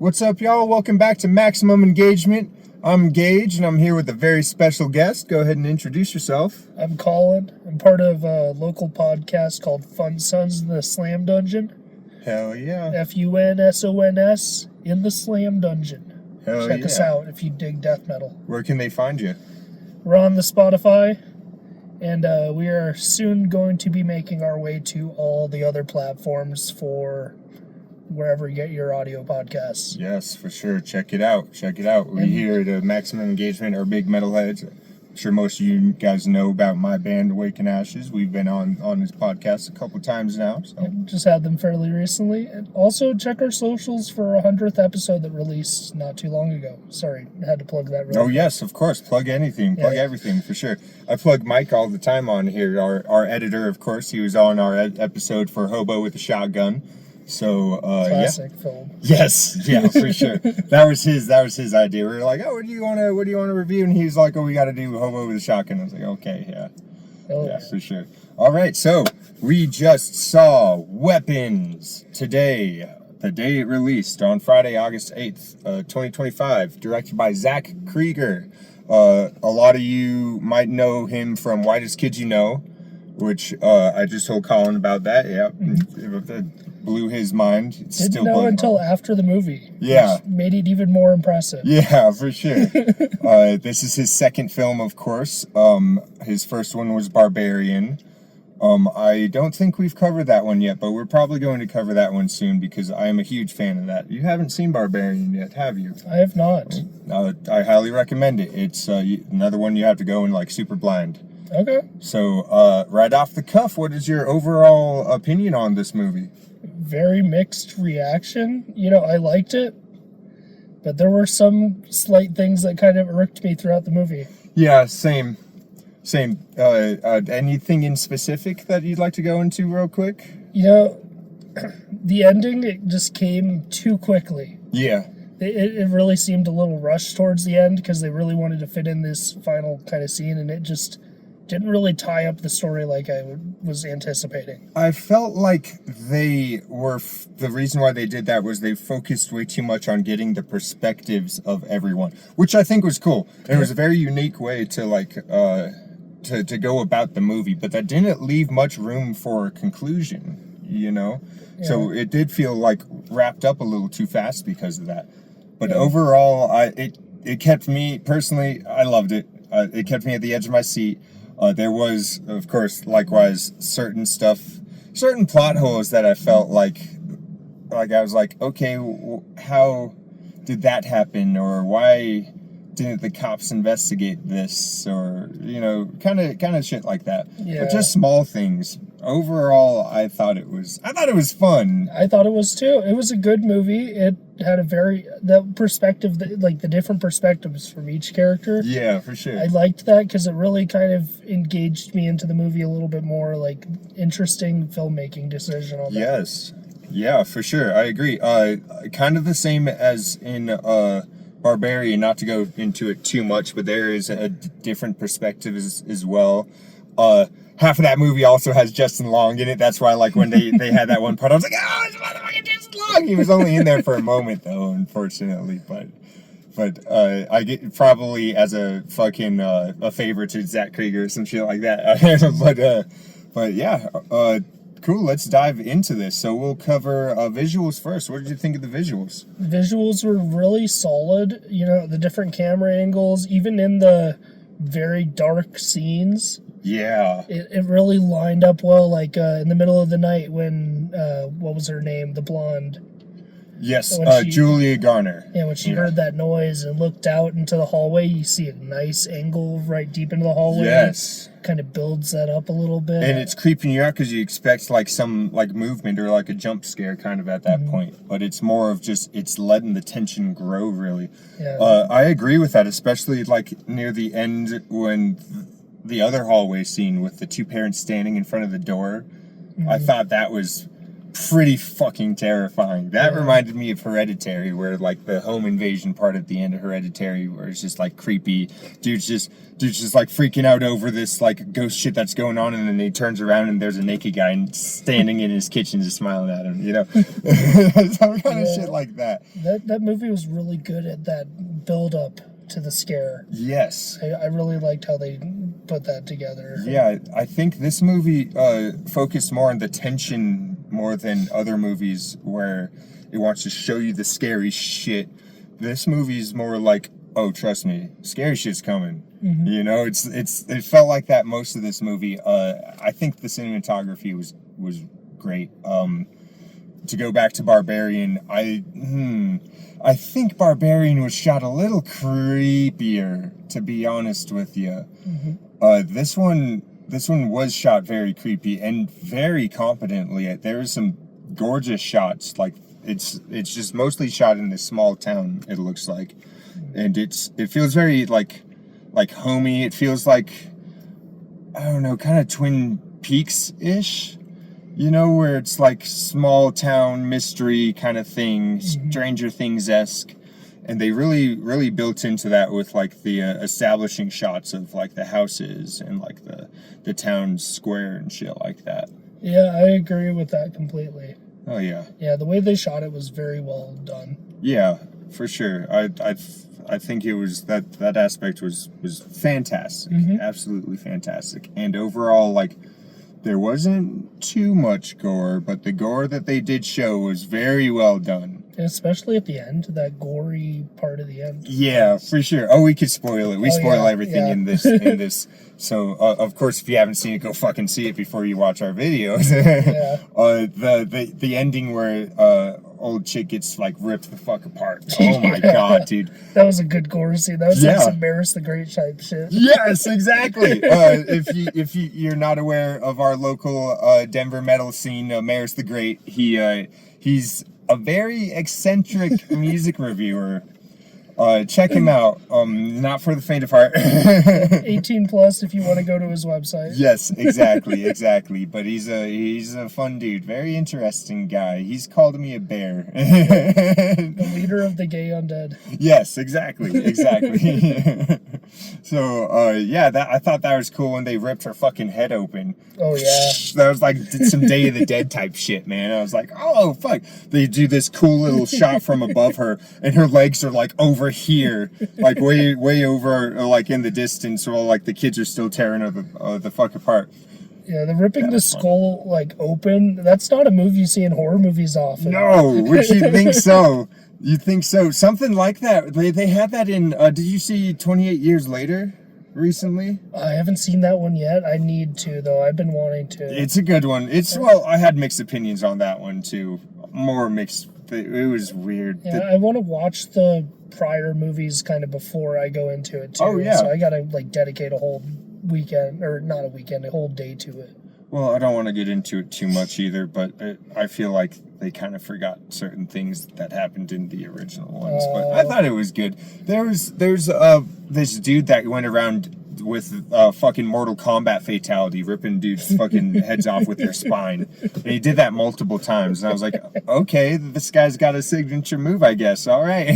What's up, y'all? Welcome back to Maximum Engagement. I'm Gage, and I'm here with a very special guest. Go ahead and introduce yourself. I'm Collin. I'm part of a local podcast called Fun Sons in the Slam Dungeon. Hell yeah. FUNSONS in the Slam Dungeon. Hell Check yeah. us out if you dig death metal. Where can they find you? We're on the Spotify, and we are soon going to be making our way to all the other platforms for wherever you get your audio podcasts. Yes, for sure. Check it out. We here at Maximum Engagement are big metalheads. I'm sure most of you guys know about my band, Awaken Ashes. We've been on this podcast a couple times now. So. Just had them fairly recently. And also check our socials for a 100th episode that released not too long ago. Sorry, I had to plug that real quick. Yes, of course. Plug anything. Plug everything, for sure. I plug Mike all the time on here. Our editor, of course. He was on our episode for Hobo with a Shotgun. So classic film. Yes, yeah, for sure. That was his idea. We were like, oh, what do you want to review? And he was like, oh, we got to do Hobo with a Shotgun. I was like, okay, yeah. Yeah, for sure. All right, so we just saw Weapons today, the day it released on Friday, August 8th, 2025, directed by Zach Krieger. A lot of you might know him from Whitest Kids You Know, which I just told Collin about that. Yeah, it blew his mind. It's Didn't know until after the movie. Yeah. Which made it even more impressive. Yeah, for sure. This is his second film, of course. His first one was Barbarian. I don't think we've covered that one yet, but we're probably going to cover that one soon because I am a huge fan of that. You haven't seen Barbarian yet, have you? I have not. I highly recommend it. It's another one you have to go in like super blind. Okay. So, right off the cuff, what is your overall opinion on this movie? Very mixed reaction. I liked it, but there were some slight things that kind of irked me throughout the movie. Yeah, same. Anything in specific that you'd like to go into real quick? The ending, it just came too quickly. Yeah. It really seemed a little rushed towards the end because they really wanted to fit in this final kind of scene, and it just didn't really tie up the story like I was anticipating. I felt like they were the reason why they did that was they focused way too much on getting the perspectives of everyone, which I think was cool. It was a very unique way to to go about the movie, but that didn't leave much room for a conclusion, Yeah. So it did feel like wrapped up a little too fast because of that. But overall, it kept me personally. I loved it. It kept me at the edge of my seat. There was, of course, likewise, certain plot holes that I felt like I was like, okay, how did that happen? Or why didn't the cops investigate this? Or, kind of shit like that. Yeah. But just small things. Overall, I thought it was fun. I thought it was too. It was a good movie. It had the perspective, the different perspectives from each character. Yeah, for sure. I liked that because it really kind of engaged me into the movie a little bit more, interesting filmmaking decision on that. Yes. Yeah, for sure. I agree. Kind of the same as in Barbarian, not to go into it too much, but there is a different perspective as well. Half of that movie also has Justin Long in it. That's why, when they had that one part, I was like, oh, it's motherfucking Justin Long! He was only in there for a moment, though, unfortunately. But I get probably as a fucking a favor to Zach Krieger or some shit like that. but yeah, cool. Let's dive into this. So we'll cover visuals first. What did you think of the visuals? The visuals were really solid. The different camera angles, even in the very dark scenes. Yeah. It really lined up well, in the middle of the night when, what was her name? The blonde. Yes, Julia Garner. Yeah, when she heard that noise and looked out into the hallway, you see a nice angle right deep into the hallway. Yes. Kind of builds that up a little bit. And it's creeping you out because you expect some movement or a jump scare kind of at that point. But it's more of just, it's letting the tension grow, really. Yeah. I agree with that, especially near the end when the other hallway scene with the two parents standing in front of the door. I thought that was pretty fucking terrifying. That reminded me of Hereditary, where like the home invasion part at the end of Hereditary, where it's just like creepy. Dude's just like freaking out over this like ghost shit that's going on, and then he turns around and there's a naked guy standing in his kitchen just smiling at him, you know? Some kind of shit like that. That movie was really good at that build up to the scare. Yes. I really liked how they put that together. Yeah, I think this movie focused more on the tension more than other movies where it wants to show you the scary shit. This movie's more like, oh, trust me, scary shit's coming. Mm-hmm. You know, it felt like that most of this movie. I think the cinematography was great. To go back to Barbarian, I think Barbarian was shot a little creepier, to be honest with you. Mm-hmm. This one was shot very creepy and very competently. There was some gorgeous shots. Like it's just mostly shot in this small town, it looks like, and it feels very like homey. It feels like, I don't know, kind of Twin Peaks-ish. You know, where it's like small town mystery kind of thing, Stranger Things-esque. And they really built into that with like the establishing shots of like the houses and like the town square and shit like that. Yeah, I agree with that completely. Oh yeah. Yeah, the way they shot it was very well done. Yeah, for sure. I think it was that aspect was fantastic. Mm-hmm. Absolutely fantastic. And overall, like, there wasn't too much gore, but the gore that they did show was very well done. And especially at the end, that gory part of the end. Yeah, for sure. Oh, we could spoil it. We spoil everything in this. So, of course, if you haven't seen it, go fucking see it before you watch our videos. The ending where old chick g's like ripped the fuck apart. Oh my god, dude. That was a good gore scene. That was like some Maris the Great type shit. Yes, exactly. If you're not aware of our local Denver metal scene, Maris the Great, he's a very eccentric music reviewer. Check him out. Not for the faint of heart. 18 plus if you want to go to his website. Yes, exactly. But he's a fun dude. Very interesting guy. He's called me a bear. The leader of the gay undead. Yes, exactly. So, I thought that was cool when they ripped her fucking head open. Oh, yeah. That was like some Day of the Dead type shit, man. I was like, oh, fuck. They do this cool little shot from above her, and her legs are like over here, like way over, like in the distance, while like the kids are still tearing her the fuck apart. Yeah, the ripping the skull like open, that's not a move you see in horror movies often. No, would you think so? You think so? Something like that. They had that in, did you see 28 Years Later recently? I haven't seen that one yet. I need to, though. I've been wanting to. It's a good one. Well, I had mixed opinions on that one, too. More mixed. It was weird. Yeah, I want to watch the prior movies kind of before I go into it, too. Oh, yeah. So I got to, like, dedicate a whole weekend, or not a weekend, a whole day to it. Well, I don't want to get into it too much either, but I feel like they kind of forgot certain things that happened in the original ones. But I thought it was good. There's this dude that went around with fucking Mortal Kombat fatality, ripping dudes' fucking heads off with their spine. And he did that multiple times. And I was like, okay, this guy's got a signature move, I guess. All right.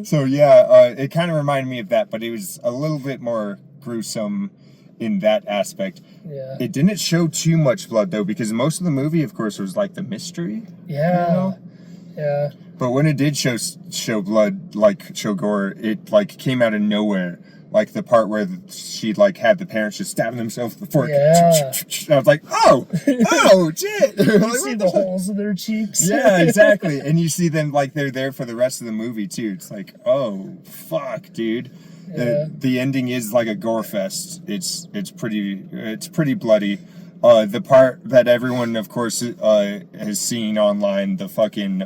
So, it kind of reminded me of that, but it was a little bit more gruesome in that aspect. Yeah. It didn't show too much blood, though, because most of the movie, of course, was like the mystery. Yeah. You know? Yeah. But when it did show blood, like show gore, it like came out of nowhere. Like the part where she like had the parents just stabbing themselves with the fork. Yeah. I was like, oh, shit. You Like, see the holes in their cheeks. Yeah, exactly. And you see them like they're there for the rest of the movie too. It's like, oh, fuck, dude. Yeah. The ending is like a gore fest. It's pretty bloody. The part that everyone, of course, has seen online, the fucking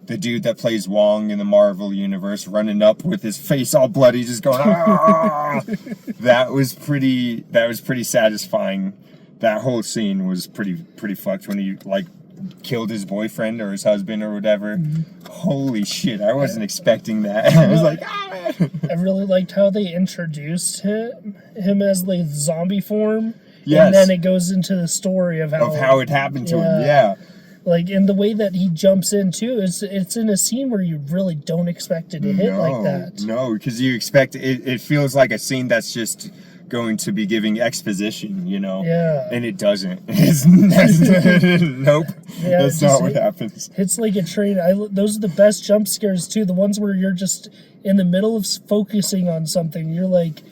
the dude that plays Wong in the Marvel universe running up with his face all bloody, just going, ah! That was pretty satisfying. That whole scene was pretty fucked when he like killed his boyfriend or his husband or whatever. Mm-hmm. Holy shit, I wasn't expecting that. I was like, ah! I really liked how they introduced him as like zombie form, Yes. And then it goes into the story of how it happened to him. Yeah. Like, in the way that he jumps in, too, it's in a scene where you really don't expect it to hit like that. No, because you expect it feels like a scene that's just going to be giving exposition, you know? Yeah. And it doesn't. Nope. Yeah, That's not what happens. It's like a train. Those are the best jump scares, too. The ones where you're just in the middle of focusing on something. You're like,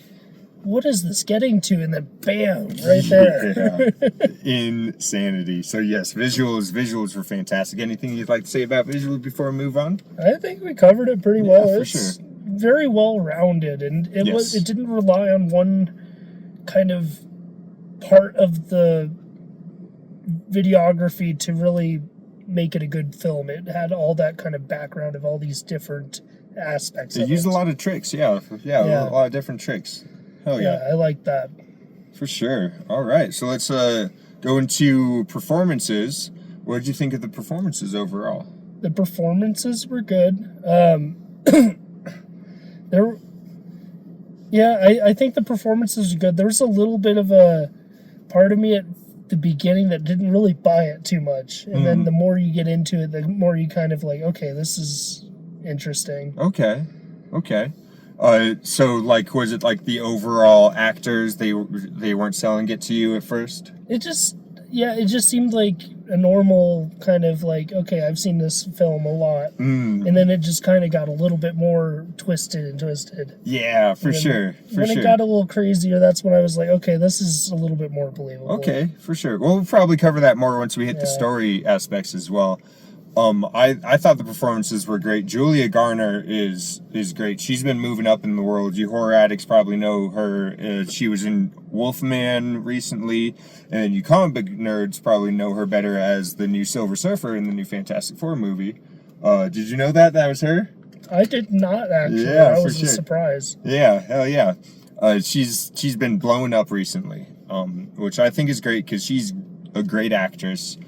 what is this getting to? And then bam, right there. Yeah. Insanity. So yes, visuals were fantastic. Anything you'd like to say about visuals before we move on? I think we covered it pretty well. For It's sure. very well rounded, and it didn't rely on one kind of part of the videography to really make it a good film. It had all that kind of background of all these different aspects. It used a lot of tricks, a lot of different tricks. Hell yeah. Yeah, I like that. For sure. All right, so let's go into performances. What did you think of the performances overall? The performances were good. I think the performances are good. There was a little bit of a part of me at the beginning that didn't really buy it too much. And then the more you get into it, the more you kind of like, okay, this is interesting. Okay. So like, was it like the overall actors, they weren't selling it to you at first? It just seemed like a normal kind of like, okay, I've seen this film a lot. And then it just kind of got a little bit more twisted. Yeah, for sure. When it got a little crazier, that's when I was like, okay, this is a little bit more believable. Okay, for sure. We'll probably cover that more once we hit the story aspects as well. I thought the performances were great. Julia Garner is great. She's been moving up in the world. You horror addicts probably know her. She was in Wolfman recently, and you comic book nerds probably know her better as the new Silver Surfer in the new Fantastic Four movie. Did you know that was her? I did not, actually. Yeah, that was for a sure. surprise. Yeah, hell yeah. She's been blowing up recently, which I think is great because she's a great actress.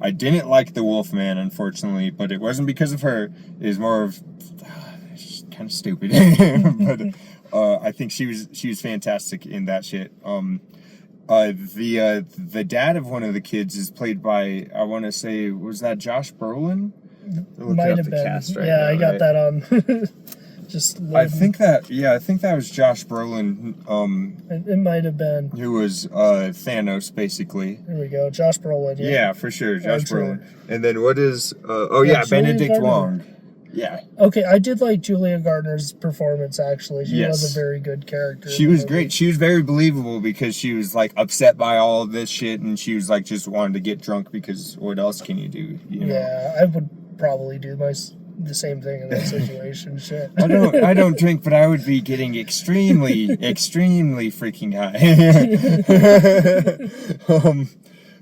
I didn't like the Wolfman, unfortunately, but it wasn't because of her. It was more of she's kind of stupid. But I think she was fantastic in that shit. The dad of one of the kids is played by, I want to say, was that Josh Brolin? Might have been. I got that on. Just I think that was Josh Brolin. It might have been. Who was Thanos, basically. There we go, Josh Brolin. Yeah, for sure, Josh Brolin. Sure. And then what is? Benedict Wong. Yeah. Okay, I did like Julia Gardner's performance. Actually, she was a very good character. She was great. She was very believable because she was like upset by all of this shit, and she was like just wanted to get drunk because what else can you do? You know? Yeah, I would probably do the same thing in that situation. Shit. I don't drink, but I would be getting extremely freaking high.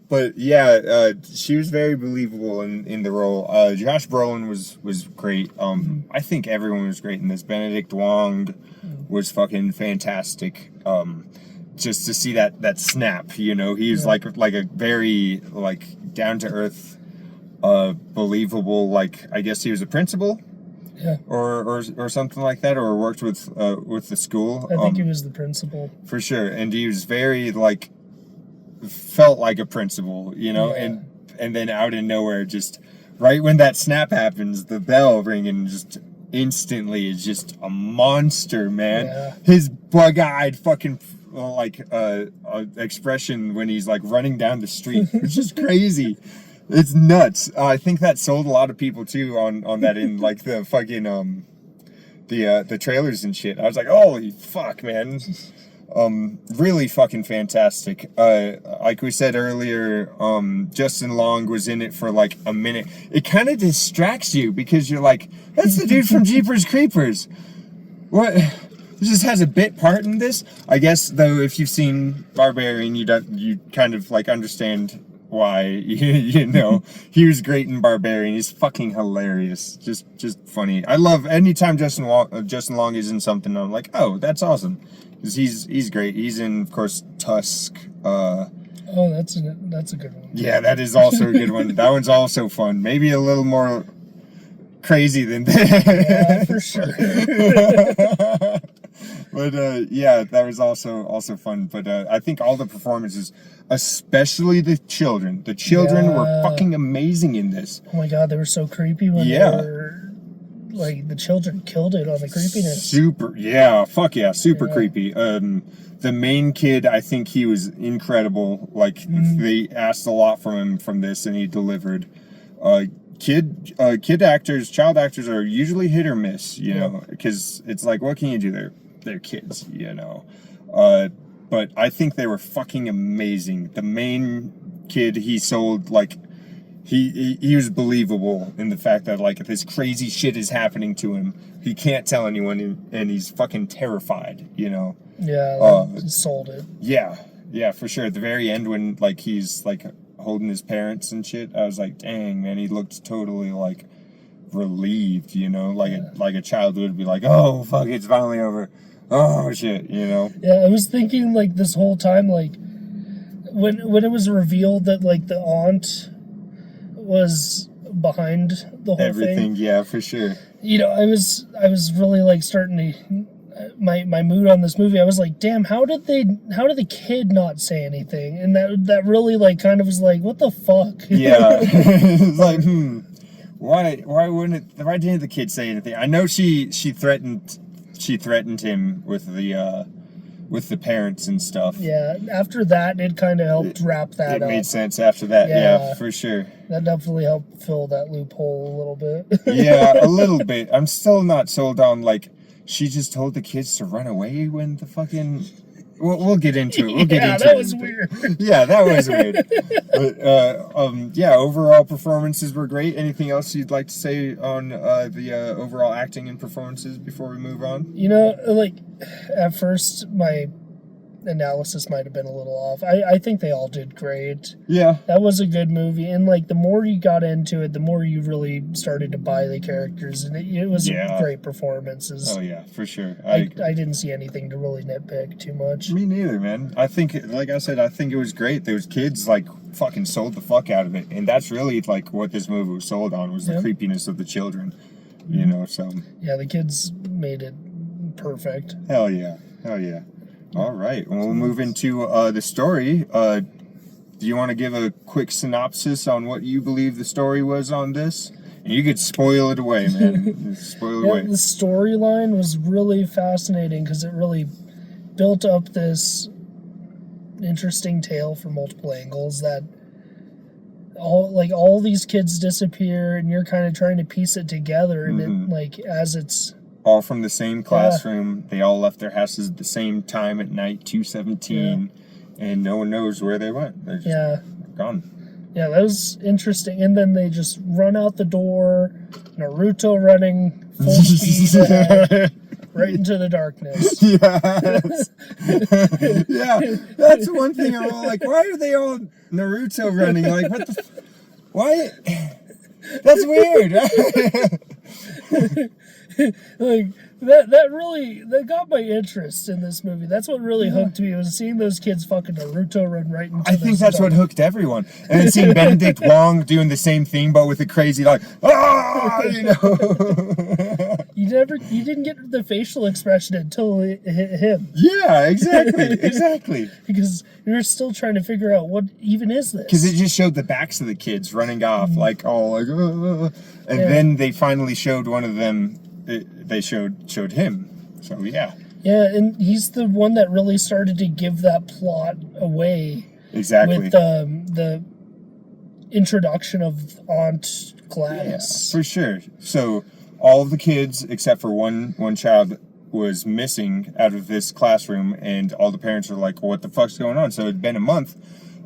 But yeah, she was very believable in the role. Josh Brolin was great. I think everyone was great in this. Benedict Wong was fucking fantastic. Just to see that snap, you know, he was like a very like down to earth, believable. Like I guess he was a principal. Yeah. Or something like that, or worked with the school. I think he was the principal. For sure, and he was very like felt like a principal, you know, and then out of nowhere, just right when that snap happens, the bell ringing just instantly is just a monster, man. Yeah. His bug-eyed fucking like expression when he's like running down the street, which is crazy. It's nuts. I think that sold a lot of people too on that in like the fucking the trailers and shit. I was like, holy fuck, man. Really fucking fantastic. Like we said earlier, Justin Long was in it for like a minute. It kind of distracts you because you're like, that's the dude from Jeepers Creepers. What? He just has a bit part in this. I guess though, if you've seen Barbarian, you kind of like understand why. You know, he was great in Barbarian. He's fucking hilarious. Just funny. I love anytime Justin Long is in something. I'm like, oh, that's awesome. Because he's great. He's in, of course, Tusk. Oh, that's a good one. Yeah, that is also a good one. That one's also fun. Maybe a little more crazy than that. Yeah, for sure. But yeah, that was also fun. But I think all the performances, especially the children were fucking amazing in this. Oh my god, they were so creepy when they were like the children killed it on the creepiness. Super creepy. The main kid, I think he was incredible. Like they asked a lot from him from this, and he delivered. Child actors are usually hit or miss, you know, because it's like, what can you do? They're kids, you know. But I think they were fucking amazing. The main kid, he sold like. He was believable in the fact that like if this crazy shit is happening to him, he can't tell anyone, and he's fucking terrified, you know. Yeah, sold it. Yeah, for sure. At the very end, when like he's like holding his parents and shit, I was like, dang man, he looked totally like relieved, you know, like a child would be like, oh fuck, it's finally over. Oh shit, you know. Yeah, I was thinking like this whole time, like when it was revealed that like the aunt was behind the whole Everything, thing. Yeah, for sure. You know, I was really like starting to my mood on this movie. I was like, damn, how did the kid not say anything? And that really like kind of was like, what the fuck? Yeah. It's like, why didn't the kid say anything? I know she threatened him with the parents and stuff. Yeah, after that, it kind of helped wrap that up. It made sense after that, yeah, for sure. That definitely helped fill that loophole a little bit. Yeah, a little bit. I'm still not sold on, like, she just told the kids to run away when the fucking... We'll get into it. Yeah, that was weird. Yeah, that was weird. But, yeah, overall performances were great. Anything else you'd like to say on the overall acting and performances before we move on? You know, like, at first, my analysis might have been a little off. I think they all did great. Yeah. That was a good movie. And, like, the more you got into it, the more you really started to buy the characters. And it was great performances. Oh, yeah, for sure. I didn't see anything to really nitpick too much. Me neither, man. I think, like I said, I think it was great. Those kids, like, fucking sold the fuck out of it. And that's really, like, what this movie was sold on, was the creepiness of the children. You know, so... Yeah, the kids made it perfect. Hell yeah. All right, well, we'll move into the story. Do you want to give a quick synopsis on what you believe the story was on this? And you could spoil it away, man. Spoil it away. The storyline was really fascinating because it really built up this interesting tale from multiple angles that all these kids disappear, and you're kind of trying to piece it together, and it, like, as it's all from the same classroom. They all left their houses at the same time at night, 2:17, and no one knows where they went. They're just gone. Yeah, that was interesting. And then they just run out the door, Naruto running full speed right into the darkness. Yes. Yeah, that's one thing. I'm all like, why are they all Naruto running? Like, what the... Why? That's weird. Like that got my interest in this movie. That's what really hooked me, was seeing those kids fucking Naruto run right into I think that's what hooked everyone. And then seeing Benedict Wong doing the same thing, but with a crazy, like, you know. You didn't get the facial expression until it hit him. Yeah, exactly. Because you were still trying to figure out what even is this. Because it just showed the backs of the kids running off, like, all like, and then they finally showed one of them. They showed him. So yeah. Yeah, and he's the one that really started to give that plot away. Exactly. With the introduction of Aunt Gladys. Yeah, for sure. So all of the kids except for one child was missing out of this classroom, and all the parents were like, what the fuck's going on? So it'd been a month.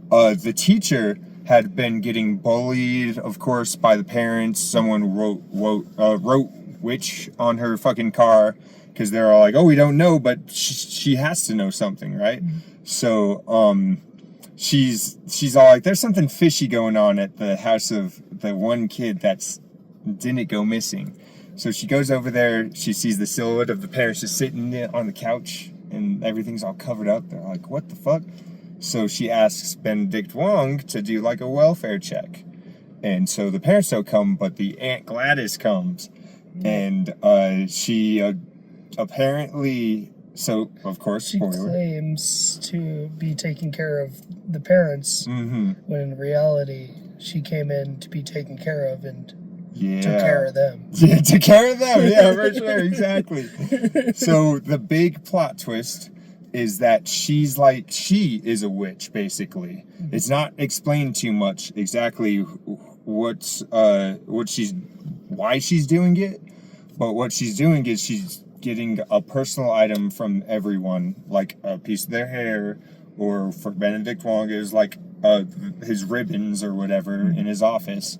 The teacher had been getting bullied, of course, by the parents. Someone wrote witch on her fucking car, because they're all like, oh, we don't know, but she has to know something, right? So she's all like, there's something fishy going on at the house of the one kid that's didn't go missing. So she goes over there, she sees the silhouette of the parents just sitting on the couch, and everything's all covered up. They're like, what the fuck? So she asks Benedict Wong to do like a welfare check. And so the parents don't come, but the Aunt Gladys comes. And she apparently So, of course, She spoiler. claims to be taking care of the parents, when in reality, she came in to be taken care of and took care of them. Yeah, took care of them. Yeah, for sure, exactly. So the big plot twist is that she is a witch, basically. It's not explained too much exactly why she's doing it, but what she's doing is she's getting a personal item from everyone, like a piece of their hair, or for Benedict Wong is like his ribbons or whatever in his office,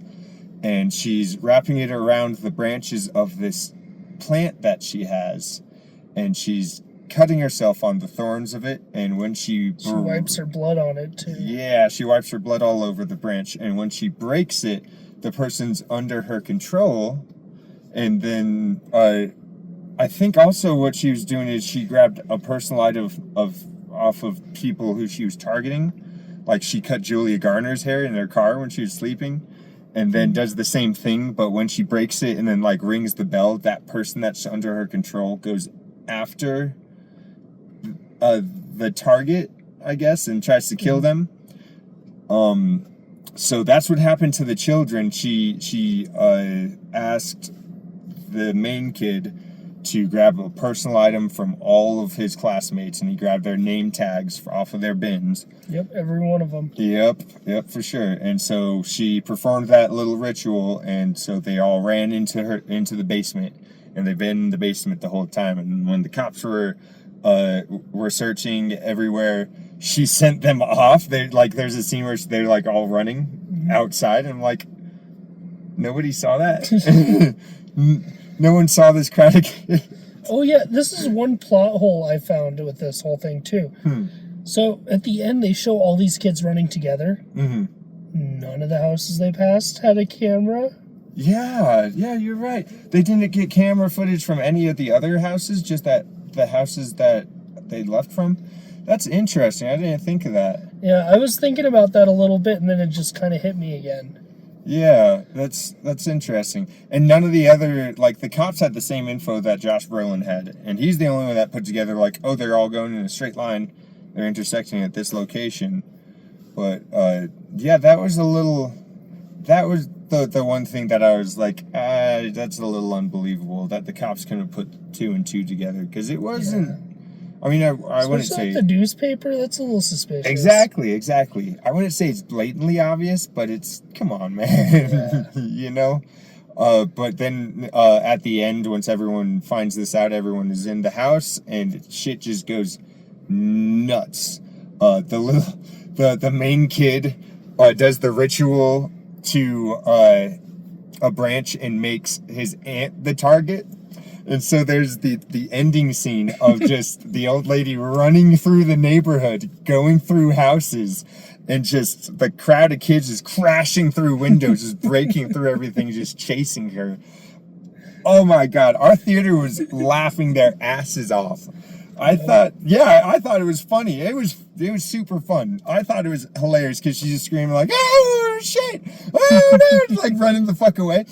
and she's wrapping it around the branches of this plant that she has, and she's cutting herself on the thorns of it, and when she wipes her blood on it too. Yeah, she wipes her blood all over the branch, and when she breaks it, the person's under her control, and then I think also what she was doing is she grabbed a personal item off of people who she was targeting, like she cut Julia Garner's hair in their car when she was sleeping, and then does the same thing, but when she breaks it and then like rings the bell, that person that's under her control goes after the target, I guess, and tries to kill them. So that's what happened to the children. She asked the main kid to grab a personal item from all of his classmates, and he grabbed their name tags off of their bins. Yep, every one of them. Yep, for sure. And so she performed that little ritual, and so they all ran into the basement, and they've been in the basement the whole time. And when the cops were searching everywhere, she sent them off. There's a scene where they're like all running outside, and I'm like, nobody saw that. No one saw this crowd of kids. Oh yeah, this is one plot hole I found with this whole thing too. So at the end, they show all these kids running together. None of the houses they passed had a camera. Yeah, you're right. They didn't get camera footage from any of the other houses, just the houses that they left from. That's interesting. I didn't think of that. Yeah, I was thinking about that a little bit, and then it just kind of hit me again. Yeah, that's interesting. And none of the other, like, the cops had the same info that Josh Brolin had, and he's the only one that put together, like, oh, they're all going in a straight line, they're intersecting at this location. But, yeah, that was the one thing that I was like, that's a little unbelievable, that the cops couldn't put two and two together, because it wasn't... Yeah. I mean, I wouldn't say... the newspaper, that's a little suspicious. Exactly. I wouldn't say it's blatantly obvious, but it's... Come on, man. Yeah. You know? But then at the end, once everyone finds this out, everyone is in the house, and shit just goes nuts. The main kid does the ritual to a branch and makes his aunt the target. And so there's the ending scene of just the old lady running through the neighborhood, going through houses, and just the crowd of kids is crashing through windows, just breaking through everything, just chasing her. Oh my God, our theater was laughing their asses off. I thought it was funny. It was super fun. I thought it was hilarious because she's just screaming like, oh shit, oh no, like running the fuck away.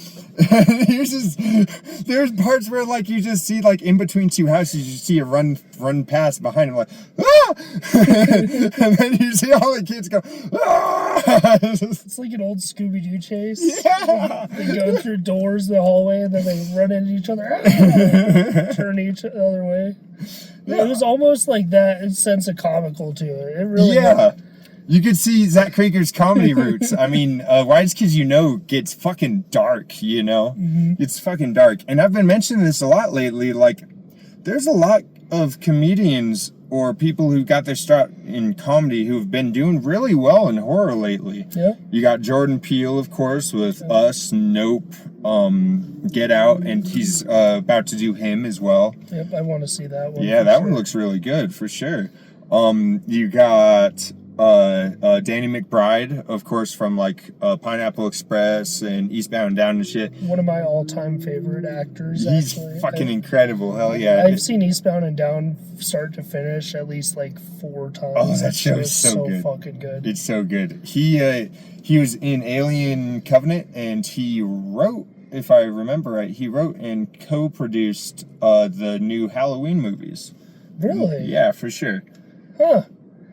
There's parts where like you just see like in between two houses, you see a run past behind him like, ah! And then you see all the kids go, ah! It's like an old Scooby-Doo chase. Yeah. They go through doors in the hallway and then they run into each other, ah! Turn each other way. Yeah. It was almost like that sense of comical to it. It really was. You could see Zach Krieger's comedy roots. I mean, Wise Kids You Know gets fucking dark, you know? It's fucking dark. And I've been mentioning this a lot lately. Like, there's a lot of comedians or people who got their start in comedy who've been doing really well in horror lately. Yeah. You got Jordan Peele, of course, with Us, Nope, Get Out, and he's about to do Him as well. Yep, I want to see that one. Yeah, that one looks really good, for sure. You got Danny McBride, of course, from like Pineapple Express and Eastbound and Down and shit. One of my all-time favorite actors. He's fucking incredible. Hell yeah! I've seen Eastbound and Down start to finish at least like 4 times. Oh, that show is so good. Fucking good. It's so good. He was in Alien Covenant, and he wrote, if I remember right, he wrote and co-produced the new Halloween movies. Really? Yeah, for sure. Huh.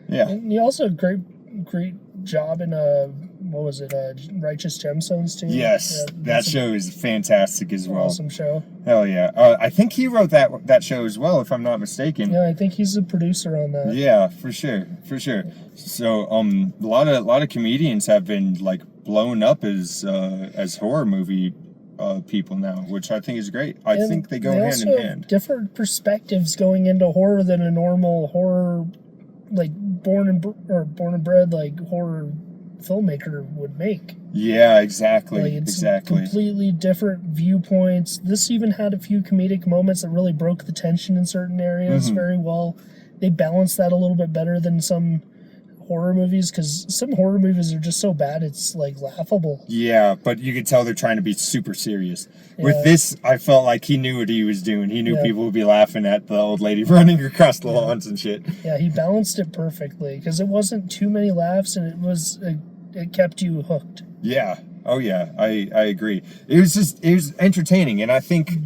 Yeah. And he also great job in what was it? Righteous Gemstones too. Yes, Yeah, that show is fantastic as well. Awesome show. Hell yeah. I think he wrote that show as well, if I'm not mistaken. Yeah, I think he's a producer on that. Yeah, for sure. So, a lot of comedians have been like blown up as horror movie people now, which I think is great. I think they go hand also in have hand. different perspectives going into horror than a normal horror, like born and bred like horror filmmaker would make. Yeah, exactly. Like it's exactly. completely different viewpoints. This even had a few comedic moments that really broke the tension in certain areas very well. They balanced that a little bit better than some horror movies, because some horror movies are just so bad it's like laughable. Yeah, but you could tell they're trying to be super serious. With this, I felt like he knew what he was doing. He knew people would be laughing at the old lady running across the lawns and shit. Yeah, he balanced it perfectly, because it wasn't too many laughs, and it kept you hooked. Yeah. Oh yeah, I agree. It was entertaining, and I think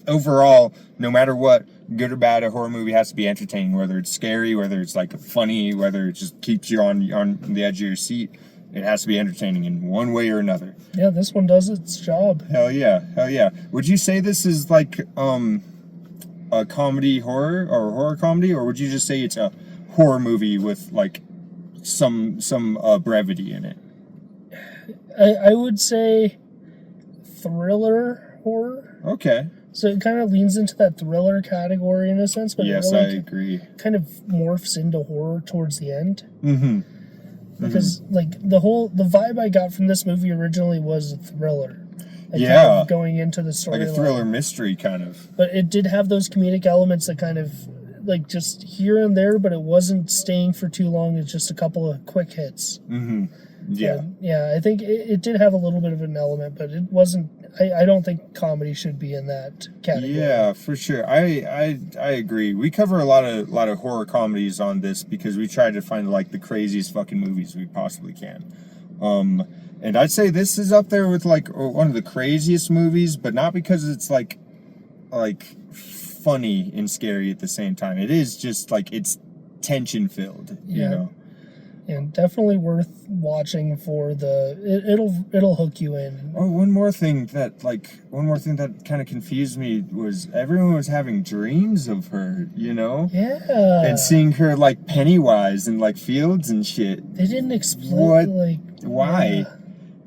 overall, no matter what, good or bad, a horror movie has to be entertaining. Whether it's scary, whether it's like funny, whether it just keeps you on the edge of your seat, it has to be entertaining in one way or another. Yeah, this one does its job. Hell yeah. Would you say this is like a comedy horror or horror comedy, or would you just say it's a horror movie with like some brevity in it? I would say thriller horror. Okay. So it kind of leans into that thriller category in a sense, but yes, it really I agree. Kind of morphs into horror towards the end. Mm-hmm. Because like the vibe I got from this movie originally was a thriller. Like, yeah. Kind of going into the story. Like a thriller mystery kind of. But it did have those comedic elements that kind of like just here and there, but it wasn't staying for too long. It's just a couple of quick hits. Mm-hmm. Yeah. Yeah, I think it did have a little bit of an element, but it wasn't. I don't think comedy should be in that category. Yeah, for sure. I agree. We cover a lot of horror comedies on this because we try to find like the craziest fucking movies we possibly can. And I'd say this is up there with like one of the craziest movies, but not because it's like funny and scary at the same time. It is just like it's tension filled, you know. And definitely worth watching for it'll hook you in. Oh, one more thing that kind of confused me was everyone was having dreams of her, you know? Yeah. And seeing her like Pennywise in like fields and shit. They didn't explain why?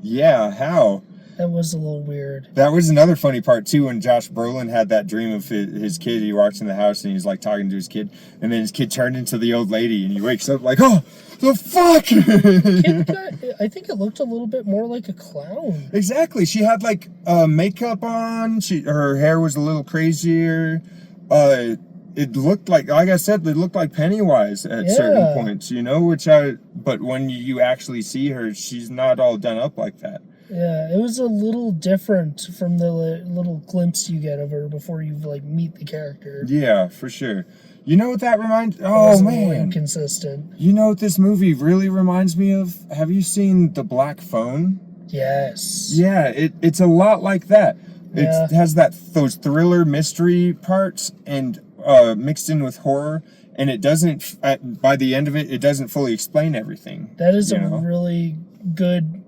Yeah, how? That was a little weird. That was another funny part too, when Josh Brolin had that dream of his kid. He walks in the house and he's like talking to his kid, and then his kid turned into the old lady, and he wakes up like, oh, the fuck! I think it looked a little bit more like a clown. Exactly. She had like makeup on. Her hair was a little crazier. It looked like I said, it looked like Pennywise at certain points, you know. But when you actually see her, she's not all done up like that. Yeah, it was a little different from the little glimpse you get of her before you like meet the character. Yeah, for sure. You know what that reminds? Oh man, inconsistent. You know what this movie really reminds me of? Have you seen The Black Phone? Yes. Yeah, it's a lot like that. Yeah. It has those thriller mystery parts and mixed in with horror, and it doesn't. By the end of it, it doesn't fully explain everything. That is really good.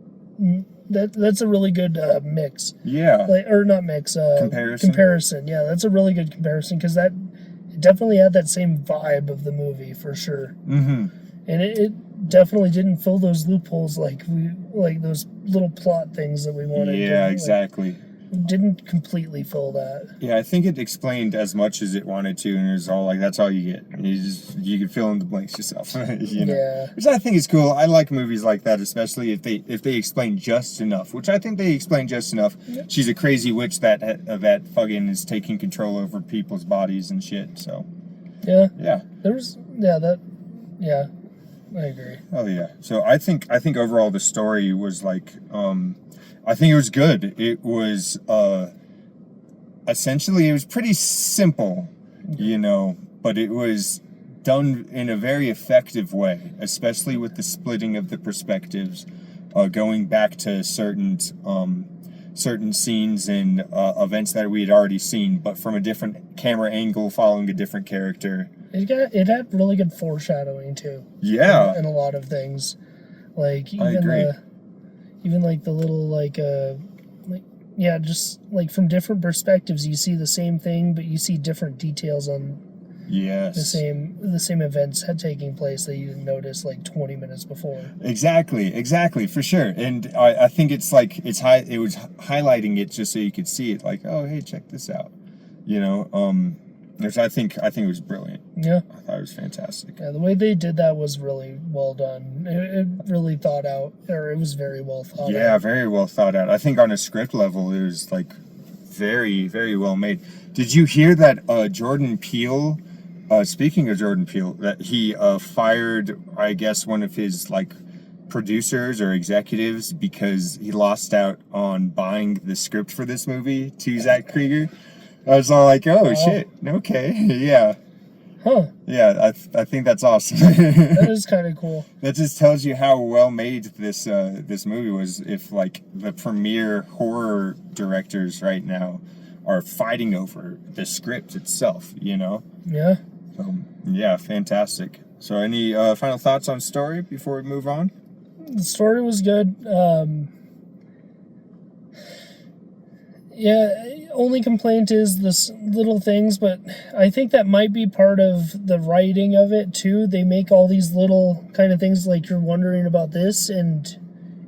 That's a really good mix. Yeah. Or not mix. Comparison. Yeah, that's a really good comparison, because it definitely had that same vibe of the movie for sure. Mm-hmm. And it definitely didn't fill those loopholes like those little plot things that we wanted. Yeah, exactly. Didn't completely fill that. Yeah, I think it explained as much as it wanted to, and it was all like, that's all you get. You can fill in the blanks yourself. You know? Yeah. Which I think is cool. I like movies like that, especially if they explain just enough, which I think they explain just enough. Yep. She's a crazy witch that fucking is taking control over people's bodies and shit, so. Yeah. Yeah. I agree. Oh yeah. So I think overall the story was like, I think it was good. It was essentially, it was pretty simple, you know, but it was done in a very effective way, especially with the splitting of the perspectives, going back to certain scenes and events that we had already seen, but from a different camera angle, following a different character. It had really good foreshadowing too. Yeah. In a lot of things, like I agree. even like the little just like from different perspectives, you see the same thing, but you see different details on Yes. the same events had taking place that you didn't notice like 20 minutes before. Exactly, for sure. And I think it's like it was highlighting it just so you could see it, like, oh hey, check this out. You know, which I think it was brilliant. Yeah. I thought it was fantastic. Yeah, the way they did that was really well done. It really thought out, or it was very well thought out. Yeah, very well thought out. I think on a script level, it was like very, very well made. Did you hear that Jordan Peele, speaking of Jordan Peele, that he fired, I guess, one of his like producers or executives because he lost out on buying the script for this movie to Zach Krieger? I was all like, oh shit, okay, yeah. Huh. Yeah, I think that's awesome. That is kind of cool. That just tells you how well made this movie was. If like the premier horror directors right now are fighting over the script itself, you know? Yeah. So yeah, fantastic. So any final thoughts on story before we move on? The story was good. Yeah, only complaint is this little things, but I think that might be part of the writing of it too. They make all these little kind of things like you're wondering about this, and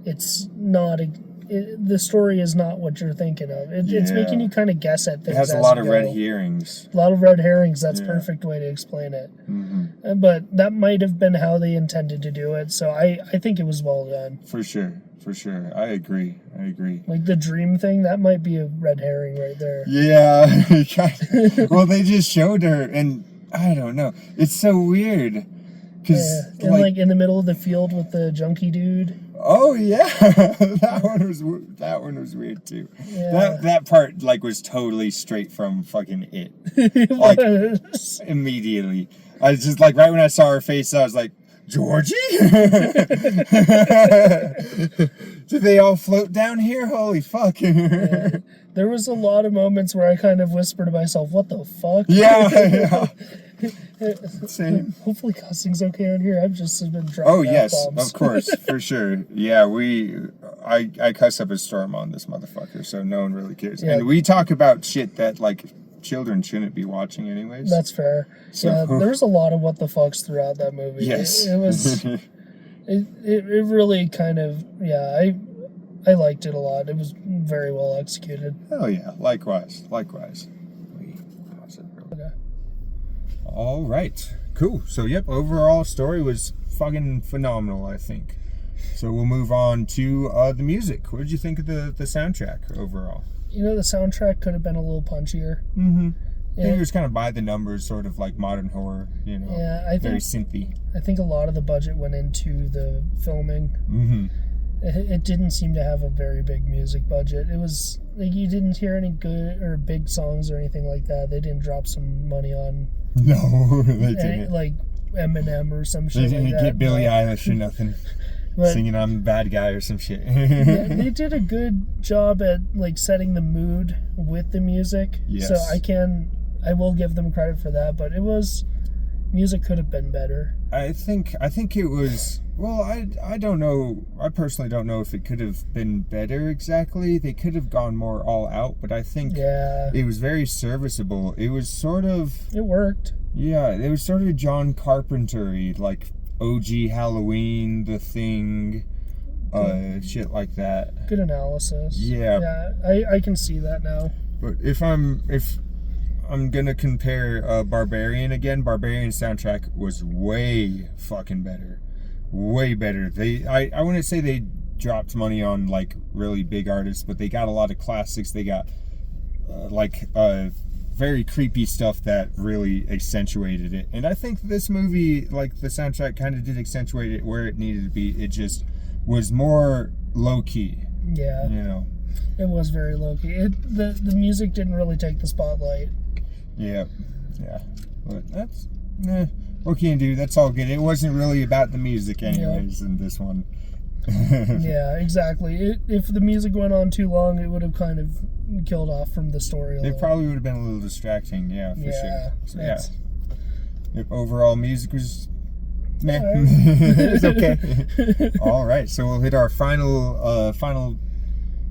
it's not the story is not what you're thinking of. It's making you kind of guess at things. It has a lot of red herrings. A lot of red herrings. That's a perfect way to explain it. Mm-hmm. But that might have been how they intended to do it. So I think it was well done. For sure. I agree. Like the dream thing, that might be a red herring right there. Yeah. Well, they just showed her, and I don't know. It's so weird. And like in the middle of the field with the junkie dude. Oh yeah, that one was weird too. Yeah. That part like was totally straight from fucking It. It like was. Immediately, I was just like right when I saw her face, I was like, Georgie? Did they all float down here? Holy fuck. Yeah. There was a lot of moments where I kind of whispered to myself, what the fuck? Yeah. Same. Hopefully cussing's okay on here. I've just been dropping Oh yes, bombs. of course, for sure. Yeah, I cuss up a storm on this motherfucker, so no one really cares. Yeah. And we talk about shit that like children shouldn't be watching anyways. That's fair. So yeah, there's a lot of what the fucks throughout that movie. Yes. It was it really kind of I liked it a lot. It was very well executed. Oh yeah, likewise. Okay. All right, cool. So yep, overall story was fucking phenomenal, I think. So we'll move on to the music. What did you think of the soundtrack overall? You know, the soundtrack could have been a little punchier. Mm-hmm. I think it was kind of by the numbers, sort of like modern horror, you know. Yeah, I think very synthy. I think a lot of the budget went into the filming. Mm-hmm. It didn't seem to have a very big music budget. It was like you didn't hear any good or big songs or anything like that. They didn't drop some money on. No, they didn't. Like Eminem or some shit. They didn't like that. get Billie Eilish or nothing. But, singing I'm a bad guy or some shit. Yeah, they did a good job at like setting the mood with the music. Yes. So I will give them credit for that, but music could have been better. I think it was, well, I don't know, I personally don't know if it could have been better exactly. They could have gone more all out, but I think it was very serviceable. It was sort of, it worked. Yeah, it was sort of John Carpenter-y, like OG Halloween, The Thing, shit like that. Good analysis. Yeah. Yeah, I can see that now. But if I'm gonna compare Barbarian again, Barbarian's soundtrack was way fucking better. Way better. I wouldn't say they dropped money on like really big artists, but they got a lot of classics. They got very creepy stuff that really accentuated it. And I think this movie, like the soundtrack kind of did accentuate it where it needed to be. It just was more low key. Yeah. You know. It was very low key. The music didn't really take the spotlight. Yeah. But that's what can you do? That's all good. It wasn't really about the music anyways in this one. Yeah, exactly. If the music went on too long, it would have kind of killed off from the story a little. It probably would have been a little distracting, for sure. So, If overall music was meh. All right. It's okay. All right, so we'll hit our final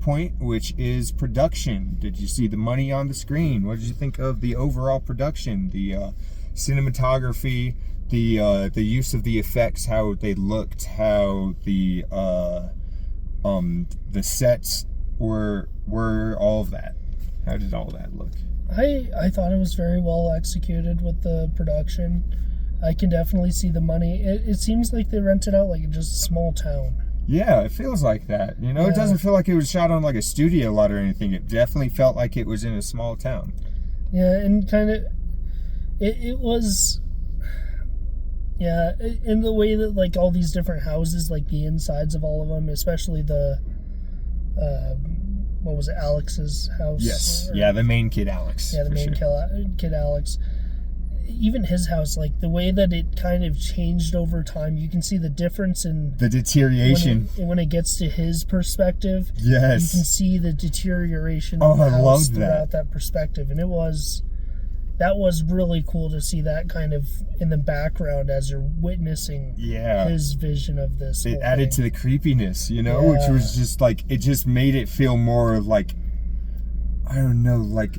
point, which is production. Did you see the money on the screen? What did you think of the overall production, the cinematography, the use of the effects, how they looked, how the sets were all of that? How did all that look? I thought it was very well executed with the production. I can definitely see the money. It seems like they rented out like just a small town. Yeah, it feels like that. You know, Yeah. It doesn't feel like it was shot on like a studio lot or anything. It definitely felt like it was in a small town. Yeah, and kind of it was. Yeah, in the way that like all these different houses, like the insides of all of them, especially the what was it, Alex's house? Yes. Yeah, the main kid, Alex. Yeah, the main kid, Alex. Even his house, like the way that it kind of changed over time, you can see the difference in the deterioration when it gets to his perspective. Yes. You can see the deterioration Oh, of the I house loved throughout that perspective, and that was really cool to see that kind of in the background as you're witnessing his vision of this. It added to the creepiness, you know, which was just like, it just made it feel more like, I don't know, like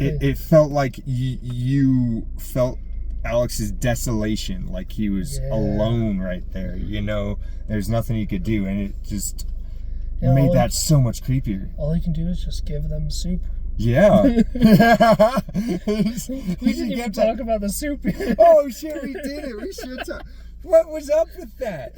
it felt like you felt Alex's desolation, like he was alone right there, you know, there's nothing he could do, and it just made that so much creepier. All he can do is just give them soup. Yeah. We didn't even talk about the soup yet. Oh shit, we did it. We should talk. What was up with that?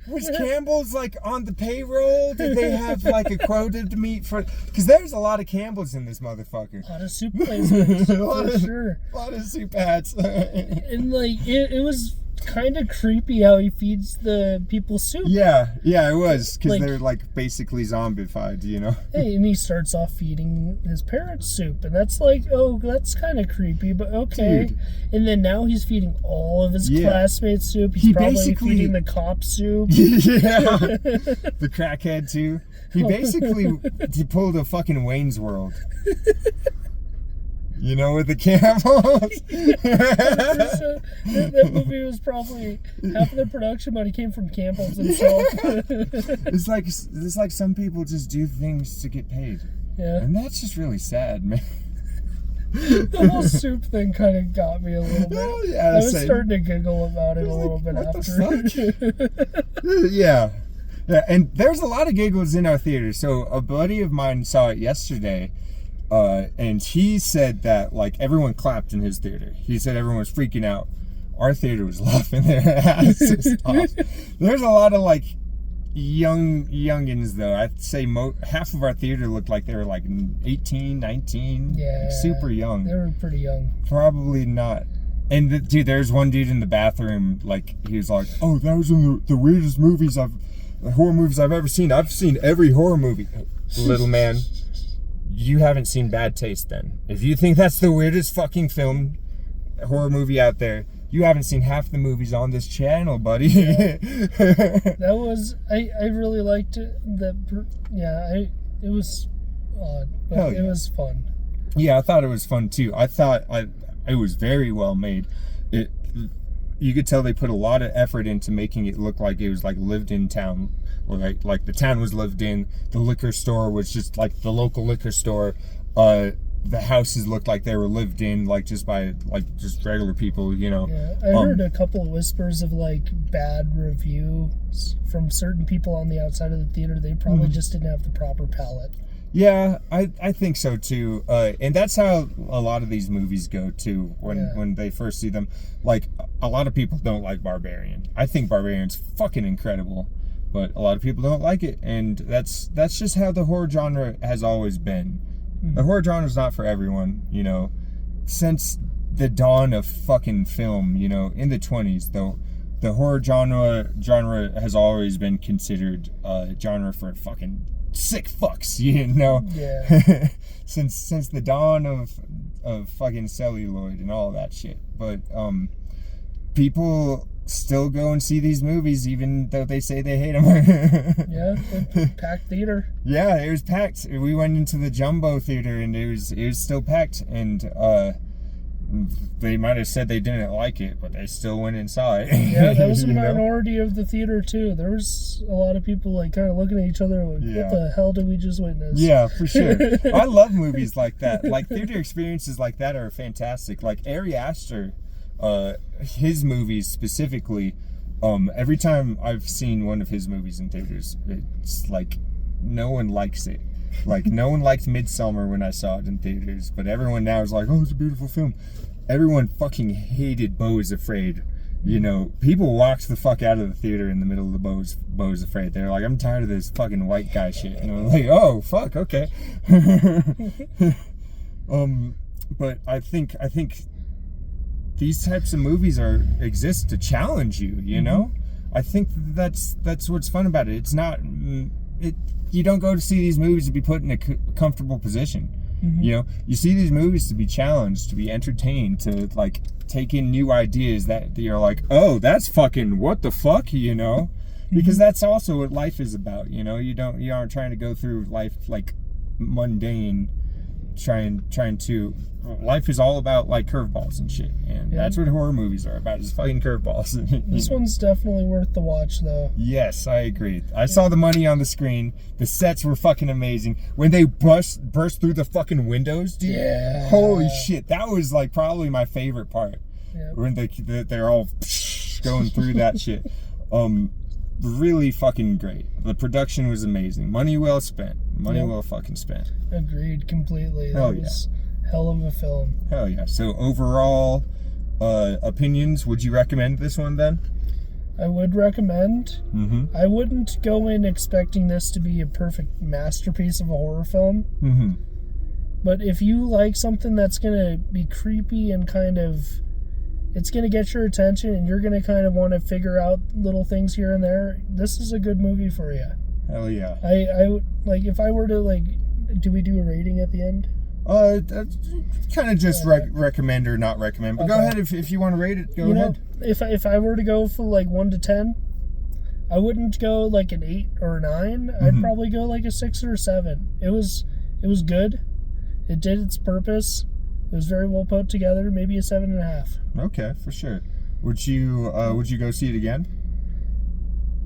Was Campbell's like on the payroll? Did they have like a quota to meet for? Because there's a lot of Campbell's in this motherfucker. A lot of soup placements, for sure. A lot of soup hats. And like it was kind of creepy how he feeds the people soup. Yeah, it was, because like, they're like basically zombified, you know. Hey, and he starts off feeding his parents soup, and that's like, oh, that's kind of creepy, but okay. Dude. And then now he's feeding all of his classmates soup. He's probably basically feeding the cop soup. Yeah, the crackhead too. He basically pulled a fucking Wayne's World. You know, with the Campbells. That movie was probably half of the production money came from Campbell's himself. It's like some people just do things to get paid. Yeah. And that's just really sad, man. The whole soup thing kind of got me a little bit. Oh, yeah, I was starting to giggle about it a little bit what after. The fuck? Yeah, and there's a lot of giggles in our theater. So a buddy of mine saw it yesterday. And he said that like everyone clapped in his theater. He said everyone was freaking out. Our theater was laughing their asses off. There's a lot of like youngins though. I'd say half of our theater looked like they were like 18, 19. Yeah, super young. They were pretty young. Probably not. And dude, there's one dude in the bathroom, like he was like, "Oh, that was one of the weirdest horror movies I've ever seen. I've seen every horror movie." Little man. You haven't seen Bad Taste then. If you think that's the weirdest fucking horror movie out there, you haven't seen half the movies on this channel, buddy. That was, I really liked it. It was odd, but it was fun. Yeah, I thought it was fun too. I thought it was very well made. You could tell they put a lot of effort into making it look like it was like lived in town. Or like the town was lived in, the liquor store was just like the local liquor store. The houses looked like they were lived in, like just by like just regular people, you know. Yeah, I heard a couple of whispers of like bad reviews from certain people on the outside of the theater. They probably just didn't have the proper palate. Yeah, I think so too. And that's how a lot of these movies go too. When they first see them, like a lot of people don't like Barbarian. I think Barbarian's fucking incredible. But a lot of people don't like it, and that's just how the horror genre has always been. The horror genre is not for everyone, you know. Since the dawn of fucking film, you know, in the 20s, though, the horror genre has always been considered a genre for fucking sick fucks, you know. Yeah. since the dawn of fucking celluloid and all that shit, but people still go and see these movies even though they say they hate them. Yeah, packed theater. Yeah, it was packed. We went into the Jumbo Theater and it was still packed, and they might have said they didn't like it, but they still went and saw it. Yeah, that was a You know? minority of the theater too. There was a lot of people like kind of looking at each other like, Yeah. what the hell did we just witness? Yeah, for sure. I love movies like that. Like theater experiences like that are fantastic. Like Ari Aster, his movies specifically, every time I've seen one of his movies in theaters, it's like no one likes it. Like no one liked Midsummer when I saw it in theaters, but everyone now is like, oh, it's a beautiful film. Everyone fucking hated Beau is Afraid. You know, people walked the fuck out of the theater in the middle of the Beau is Afraid. They're like, I'm tired of this fucking white guy shit. And I'm like, oh fuck, okay. But I think these types of movies exist to challenge you. You know, I think that's what's fun about it. It's not you don't go to see these movies to be put in a comfortable position. You know, you see these movies to be challenged, to be entertained, to like take in new ideas that you're like, oh, that's fucking what the fuck, you know? Because that's also what life is about, you know? You aren't trying to go through life like mundane, life is all about like curveballs and shit, and that's what horror movies are about, is fucking curveballs. This one's definitely worth the watch though. Yes, I agree. I saw the money on the screen. The sets were fucking amazing. When they burst through the fucking windows, dude. Yeah. Holy shit, that was like probably my favorite part. Yeah. When they're all going through that shit. Really fucking great. The production was amazing. Money well spent. Money well fucking spent. Agreed completely. That was hell of a film. Hell yeah. So overall opinions, would you recommend this one then? I would recommend. I wouldn't go in expecting this to be a perfect masterpiece of a horror film. But if you like something that's going to be creepy and kind of, it's going to get your attention and you're going to kind of want to figure out little things here and there, this is a good movie for you. Hell yeah. I like, if I were to like, do we do a rating at the end? Kind of just recommend or not recommend. But go ahead if you want to rate it. Go ahead. If I were to go for like 1 to 10, I wouldn't go like an 8 or a 9. I'd probably go like a 6 or a 7. It was good. It did its purpose. It was very well put together. Maybe a 7.5. Okay, for sure. Would you go see it again?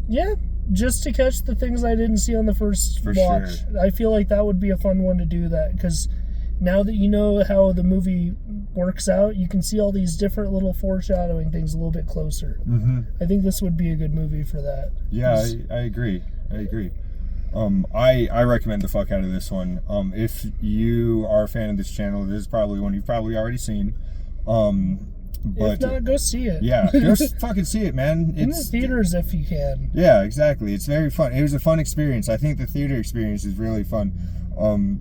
Yeah, just to catch the things I didn't see on the first watch. Sure. I feel like that would be a fun one to do that, because now that you know how the movie works out, you can see all these different little foreshadowing things a little bit closer. I think this would be a good movie for that. Yeah, I agree. I recommend the fuck out of this one. If you are a fan of this channel, this is probably one you've probably already seen. But if not, go see it. Yeah, go fucking see it, man. In the theaters if you can. Yeah, exactly. It's very fun. It was a fun experience. I think the theater experience is really fun.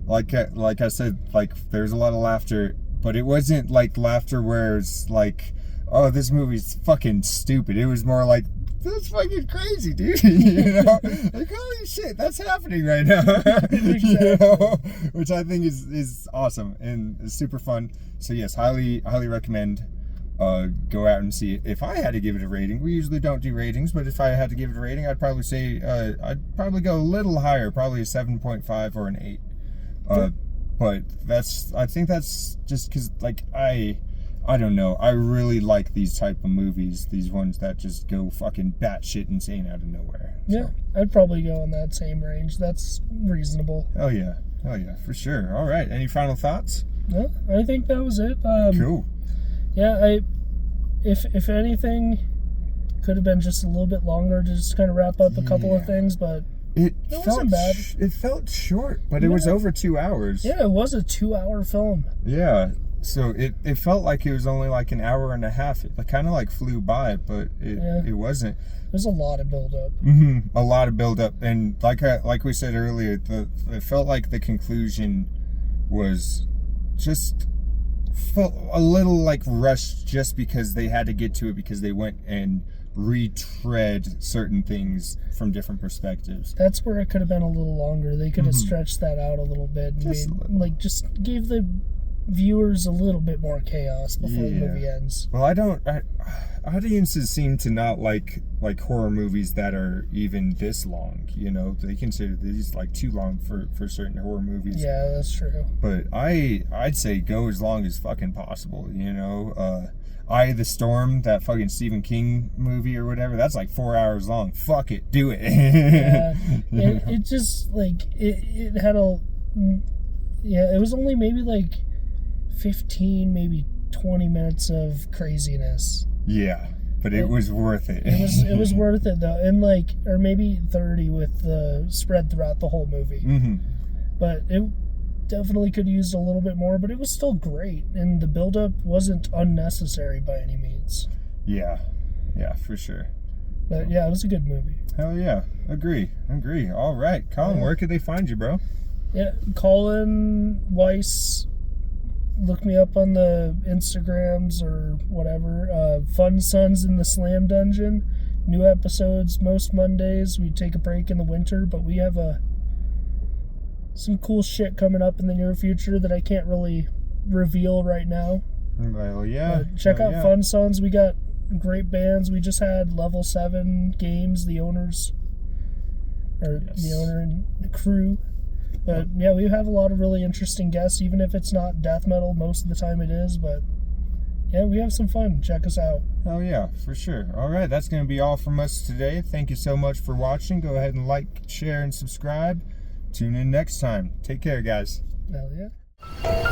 Like I said, like there's a lot of laughter, but it wasn't like laughter where it's like, oh, this movie's fucking stupid. It was more like, that's fucking crazy, dude. You know, like holy shit, that's happening right now. Exactly. You know? Which I think is awesome and is super fun. So yes, highly recommend. Go out and see it. If I had to give it a rating, we usually don't do ratings, but if I had to give it a rating, I'd probably say I'd probably go a little higher, probably a 7.5 or an 8. But I think that's just because like I don't know, I really like these type of movies, these ones that just go fucking batshit insane out of nowhere. Yeah, I'd probably go in that same range. That's reasonable. Oh yeah, for sure. All right, any final thoughts? No, I think that was it. Cool. Yeah, if anything, could have been just a little bit longer to just kind of wrap up a couple of things, but it wasn't bad. It felt short, but it was over 2 hours. Yeah, it was a 2-hour film. Yeah, so it felt like it was only like an hour and a half. It kind of like flew by, but it wasn't. There's a lot of build-up. A lot of build-up, and like we said earlier, it felt like the conclusion was just felt a little like rushed, just because they had to get to it, because they went and retread certain things from different perspectives. That's where it could have been a little longer. They could have stretched that out a little bit and just gave the viewers a little bit more chaos before the movie ends. Well, audiences seem to not like horror movies that are even this long. You know, they consider these like too long for certain horror movies. Yeah, that's true. But I'd say go as long as fucking possible. You know, Eye of the Storm, that fucking Stephen King movie or whatever, that's like 4 hours long. Fuck it, do it. Yeah, it just like it had a it was only maybe like 15, maybe 20 minutes of craziness. Yeah, but it was worth it. It was worth it though, and like, or maybe 30 with the spread throughout the whole movie. Mm-hmm. But it definitely could have used a little bit more, but it was still great, and the build-up wasn't unnecessary by any means. Yeah, for sure. But yeah, it was a good movie. Hell yeah, agree. All right, Collin, where could they find you, bro? Yeah, Collin Weiss. Look me up on the Instagrams or whatever. Fun Sons in the Slam Dungeon. New episodes most Mondays. We take a break in the winter, but we have some cool shit coming up in the near future that I can't really reveal right now. Well, yeah. Check out Fun Sons. We got great bands. We just had Level 7 Games, the owner and the crew. But yeah, we have a lot of really interesting guests, even if it's not death metal, most of the time it is. But yeah, we have some fun. Check us out. Oh yeah, for sure. All right, that's going to be all from us today. Thank you so much for watching. Go ahead and like, share, and subscribe. Tune in next time. Take care, guys. Hell yeah.